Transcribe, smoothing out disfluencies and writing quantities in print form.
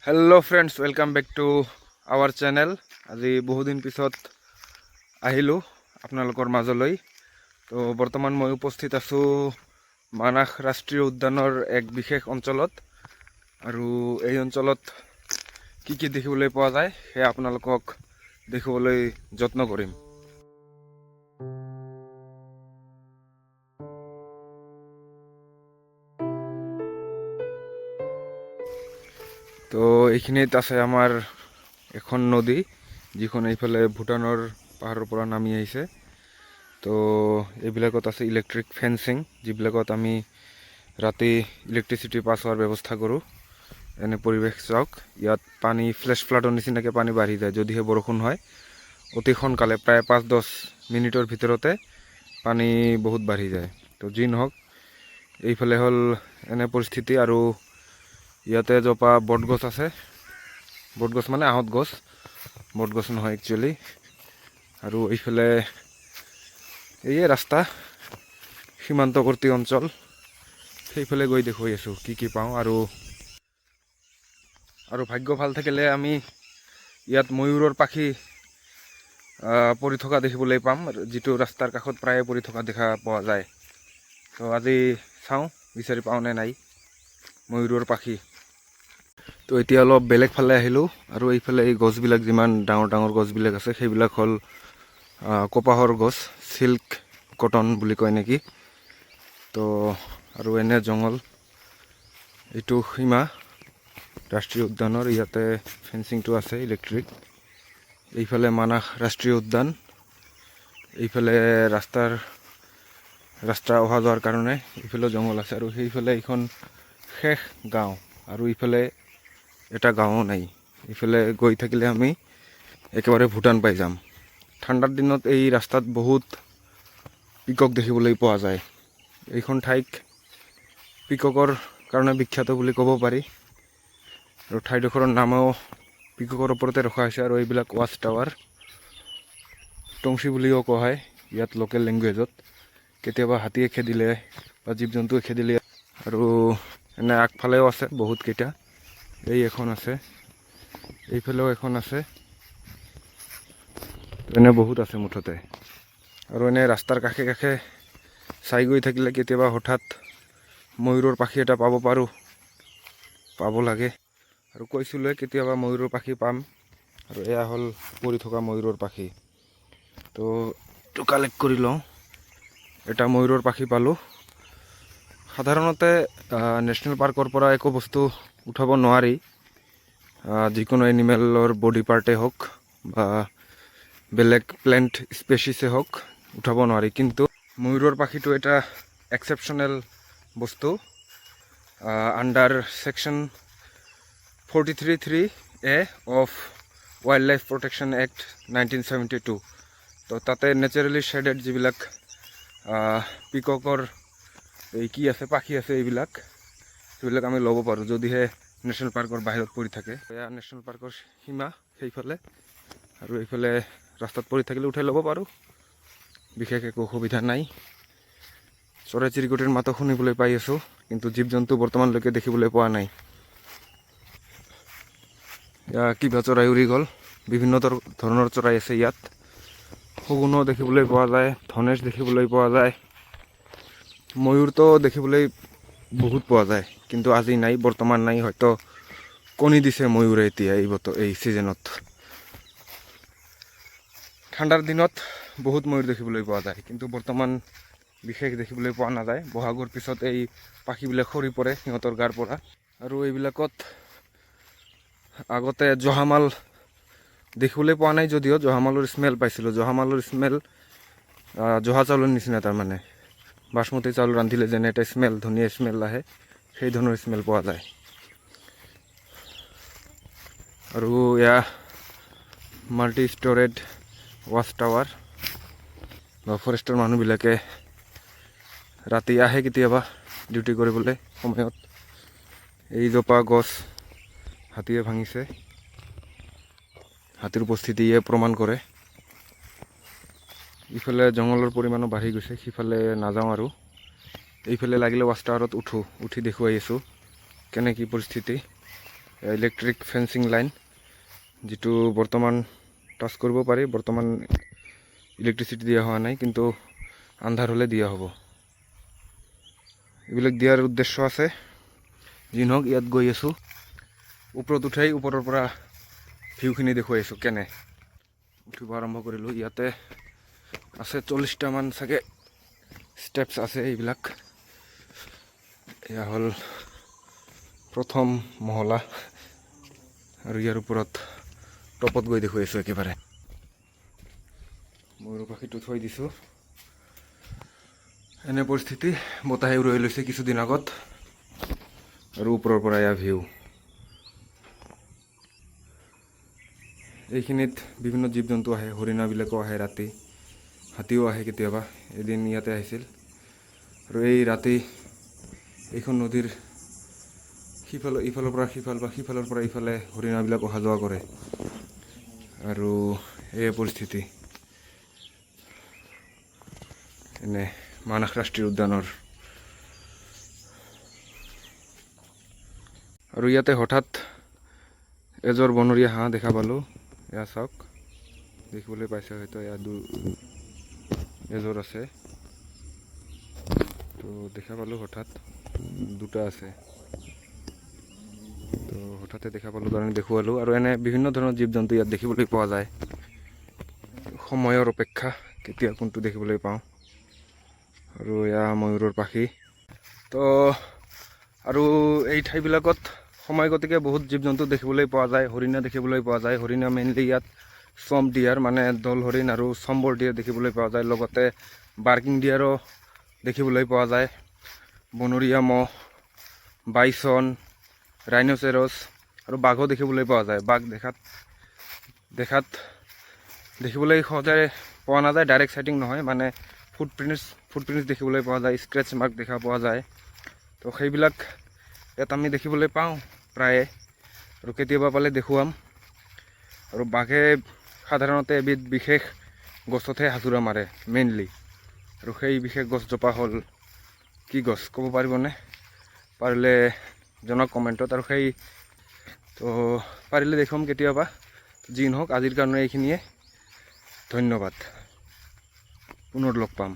Hello friends, welcome back to our channel. आज बहुदिन पिছত आहिलो आपनालोकर माजলৈ। तो बर्तमान मैं उपस्थित आसो मानास राष्ट्रीय उद्यानर एक विशेष अंचलत और এই अंचलत কি দেখিবলৈ পোৱা যায় সে আপোনালোকক দেখিবলৈ যত্न কৰিম। তো এইখিনিত আছে আমাৰ এখন নদী যিখন এইফালে ভূটানৰ পাহাৰৰ পৰা নামি আহিছে। তো এইবিলাকত আছে ইলেক্ট্ৰিক ফেন্সিং, যিবিলাকত আমি ৰাতি ইলেক্ট্ৰিচিটি পাছ হোৱাৰ ব্যৱস্থা কৰোঁ। এনে পৰিৱেশ চাওক, ইয়াত পানী ফ্লেছ ফ্লাডৰ নিচিনাকৈ পানী বাঢ়ি যায় যদিহে বৰষুণ হয়। অতি সোনকালে প্ৰায় 5-10 মিনিটৰ ভিতৰতে পানী বহুত বাঢ়ি যায়। তো যি নহওক, এইফালে হ'ল এনে পৰিস্থিতি। আৰু ইয়াতে জপা বটগছ আছে, বটগছ মানে আহঁত গছ, বটগছ নহয় একচুৱেলি। আৰু এইফালে এই ৰাস্তা সীমান্তৱৰ্তী অঞ্চল, সেইফালে গৈ দেখুৱাই আছোঁ কি পাওঁ। আৰু ভাগ্য ভাল থাকিলে আমি ইয়াত ময়ূৰৰ পাখি পৰি থকা দেখিবলৈ পাম, যিটো ৰাস্তাৰ কাষত প্ৰায়ে পৰি থকা দেখা পোৱা যায়। তো আজি চাওঁ বিচাৰি পাওঁ নে নাই ময়ূৰৰ পাখি। তো এতিয়া অলপ বেলেগ ফালে আহিলোঁ আৰু এইফালে এই গছবিলাক যিমান ডাঙৰ ডাঙৰ গছবিলাক আছে সেইবিলাক হ'ল কপাহৰ গছ, সিল্ক কটন বুলি কয় নেকি। তো আৰু এনে জংঘল, এইটো সীমা ৰাষ্ট্ৰীয় উদ্যানৰ, ইয়াতে ফেন্সিংটো আছে ইলেক্ট্ৰিক। এইফালে মানাস ৰাষ্ট্ৰীয় উদ্যান, এইফালে ৰাস্তা অহা যোৱাৰ কাৰণে এইফালে জংঘল আছে। আৰু সেইফালে এইখন শেষ গাঁও, আৰু ইফালে এটা গাঁও নাই। ইফালে গৈ থাকিলে আমি একেবাৰে ভূটান পাই যাম। ঠাণ্ডাৰ দিনত এই ৰাস্তাত বহুত পিকক দেখিবলৈ পোৱা যায়। এইখন ঠাইক পিককৰ কাৰণে বিখ্যাত বুলি ক'ব পাৰি। আৰু ঠাইডোখৰৰ নামও পিককৰ ওপৰতে ৰখা হৈছে। আৰু এইবিলাক ৱাচ টাৱাৰ, টংচি বুলিও কোৱা হয় ইয়াত লোকেল লেংগুৱেজত। কেতিয়াবা হাতীয়ে খেদিলে বা জীৱ জন্তুৱে খেদিলে। আৰু এনে আগফালেও আছে বহুত কেইটা, এই এখন আছে, এইফালেও এখন আছে, এনে বহুত আছে মুঠতে। আৰু এনে ৰাস্তাৰ কাষে কাষে চাই গৈ থাকিলে কেতিয়াবা হঠাৎ ময়ূৰৰ পাখি এটা পাব লাগে। আৰু কৈছিলোঁ কেতিয়াবা ময়ূৰৰ পাখি পাম, আৰু এয়া হ'ল পৰি থকা ময়ূৰৰ পাখি। তো এইটো কালেক্ট কৰি লওঁ, এটা ময়ূৰৰ পাখি পালোঁ। সাধাৰণতে নেশ্যনেল পাৰ্কৰ পৰা একো বস্তু উঠাব নোৱাৰি, যিকোনো এনিমেলৰ বডি পাৰ্টেই হওক বা বেলেগ প্লেণ্ট স্পেচিছে হওক, উঠাব নোৱাৰি। কিন্তু ময়ূৰৰ পাখিটো এটা এক্সেপশ্যনেল বস্তু। Under section 43(3)A of wild life protection act 1972। তো তাতে নেচাৰেলি শ্বেডেড যিবিলাক পিককৰ এই কি আছে, পাখি আছে, সেইবিলাক আমি ল'ব পাৰোঁ যদিহে নেশ্যনেল পাৰ্কৰ বাহিৰত পৰি থাকে। এয়া নেশ্যনেল পাৰ্কৰ সীমা সেইফালে, আৰু এইফালে ৰাস্তাত পৰি থাকিলে উঠাই ল'ব পাৰোঁ, বিশেষ একো অসুবিধা নাই। চৰাই চিৰিকটিৰ মাতো শুনিবলৈ পাই আছোঁ, কিন্তু জীৱ জন্তু বৰ্তমানলৈকে দেখিবলৈ পোৱা নাই। কিবা চৰাই উৰি গ'ল, বিভিন্ন ধৰণৰ চৰাই আছে ইয়াত। শগুনো দেখিবলৈ পোৱা যায়, ধনেশ দেখিবলৈ পোৱা যায়, ময়ূৰটো দেখিবলৈ বহুত পোৱা যায়, কিন্তু আজি নাই, বৰ্তমান নাই। হয়তো কণী দিছে ময়ূৰে এতিয়া এই ছিজনত। ঠাণ্ডাৰ দিনত বহুত ময়ূৰ দেখিবলৈ পোৱা যায়, কিন্তু বৰ্তমান বিশেষ দেখিবলৈ পোৱা নাযায়। বহাগৰ পিছত এই পাখিবিলাক সৰি পৰে সিহঁতৰ গাৰ পৰা। আৰু এইবিলাকত আগতে জহামাল দেখিবলৈ পোৱা নাই যদিও জহামালৰ স্মেল পাইছিলোঁ। জহামালৰ স্মেল জহা চাউলৰ নিচিনা, তাৰমানে বাসমতি চাউল ৰান্ধিলে যেনে এটা স্মেল, ধুনীয়া স্মেল আহে, সেই ধৰণৰ স্মেল পোৱা যায়। আৰু এয়া মাল্টি ষ্ট'ৰেড ৱাচ টাৱাৰ, বা ফৰেষ্টৰ মানুহবিলাকে ৰাতি আহে কেতিয়াবা ডিউটি কৰিবলৈ সময়ত। এই জোপা গছ হাতীয়ে ভাঙিছে, হাতীৰ উপস্থিতিয়ে প্ৰমাণ কৰে। ইফালে জংঘলৰ পৰিমাণো বাঢ়ি গৈছে, সিফালে নাযাওঁ। আৰু এইফালে লাগিলে ৱাচ টাৱাৰত উঠি দেখুৱাই আছোঁ কেনে কি পৰিস্থিতি। ইলেক্ট্ৰিক ফেন্সিং লাইন, যিটো বৰ্তমান টাচ কৰিব পাৰি। বৰ্তমান ইলেক্ট্ৰিচিটি দিয়া হোৱা নাই, কিন্তু আন্ধাৰ হ'লে দিয়া হ'ব। এইবিলাক দিয়াৰ উদ্দেশ্য আছে। যি নহওক, ইয়াত গৈ আছোঁ, ওপৰত উঠাই ওপৰৰ পৰা ভিউখিনি দেখুৱাই আছোঁ কেনে। উঠিব আৰম্ভ কৰিলোঁ। ইয়াতে আছে 40টামান চাগে ষ্টেপছ আছে। এইবিলাক এয়া হ'ল প্ৰথম মহলা, আৰু ইয়াৰ ওপৰত টপত গৈ দেখুৱাই আছোঁ একেবাৰে। ময়ূৰ পাখিটো থৈ দিছোঁ। এনে পৰিস্থিতি, বতাহে উৰুৱাই লৈছে কিছুদিন আগত, আৰু ওপৰৰ পৰা এয়া ভিউ। এইখিনিত বিভিন্ন জীৱ জন্তু আহে, হৰিণাবিলাকো আহে ৰাতি, হাতীও আহে কেতিয়াবা। এদিন ইয়াতে আহিছিল। আৰু এই ৰাতি এইখন নদীৰ ইফালৰ পৰা সিফাল বা সিফালৰ পৰা ইফালে হৰিণাবিলাক অহা যোৱা কৰে, আৰু এই পৰিস্থিতি এনে মানাহ ৰাষ্ট্ৰীয় উদ্যানৰ। আৰু ইয়াতে হঠাৎ এযোৰ বনৰীয়া হাঁহ দেখা পালোঁ। এয়া চাওক, দেখিবলৈ পাইছে হয়তো। এয়া এযোৰ আছে, তো দেখা পালোঁ হঠাৎ। দুটা আছে, তো হঠাতে দেখা পালোঁ কাৰণে দেখুৱালোঁ। আৰু এনে বিভিন্ন ধৰণৰ জীৱ জন্তু ইয়াত দেখিবলৈ পোৱা যায়। সময়ৰ অপেক্ষা, কেতিয়া কোনটো দেখিবলৈ পাওঁ। আৰু এয়া ময়ূৰৰ পাখি। তো আৰু এই ঠাইবিলাকত সময় গতিকে বহুত জীৱ জন্তু দেখিবলৈ পোৱা যায়। হৰিণা দেখিবলৈ পোৱা যায়। হৰিণা মেইনলি ইয়াত চম্প ডিয়াৰ, মানে দল হৰিণ আৰু চম্বৰ ডিয়াৰ দেখিবলৈ পোৱা যায়। লগতে বাৰ্কিং ডিয়াৰো দেখিবলৈ পোৱা যায়। বনৰীয়া মহ, বাইচন, ৰাইন'চেৰছ আৰু বাঘো দেখিবলৈ পোৱা যায়। বাঘ দেখাত দেখিবলৈ সহজে পোৱা নাযায়, ডাইৰেক্ট চাইটিং নহয়, মানে ফুটপ্ৰিণ্টছ দেখিবলৈ পোৱা যায়, স্ক্ৰেচ মাৰ্ক দেখা পোৱা যায়। তো সেইবিলাক ইয়াত আমি দেখিবলৈ পাওঁ প্ৰায়ে, আৰু কেতিয়াবা পালে দেখুৱাম। আৰু বাঘে সাধাৰণতে এবিধ বিশেষ গছতহে হাজোৰা মাৰে মেইনলি, আৰু সেই বিশেষ গছজোপা হ'ল কি গছ ক'ব পাৰিবনে? পাৰিলে জনাওক কমেণ্টত। আৰু তো পাৰিলে দেখুৱাম কেতিয়াবা। যি নহওক, আজিৰ কাৰণে এইখিনিয়ে। ধন্যবাদ, পুনৰ লগ পাম।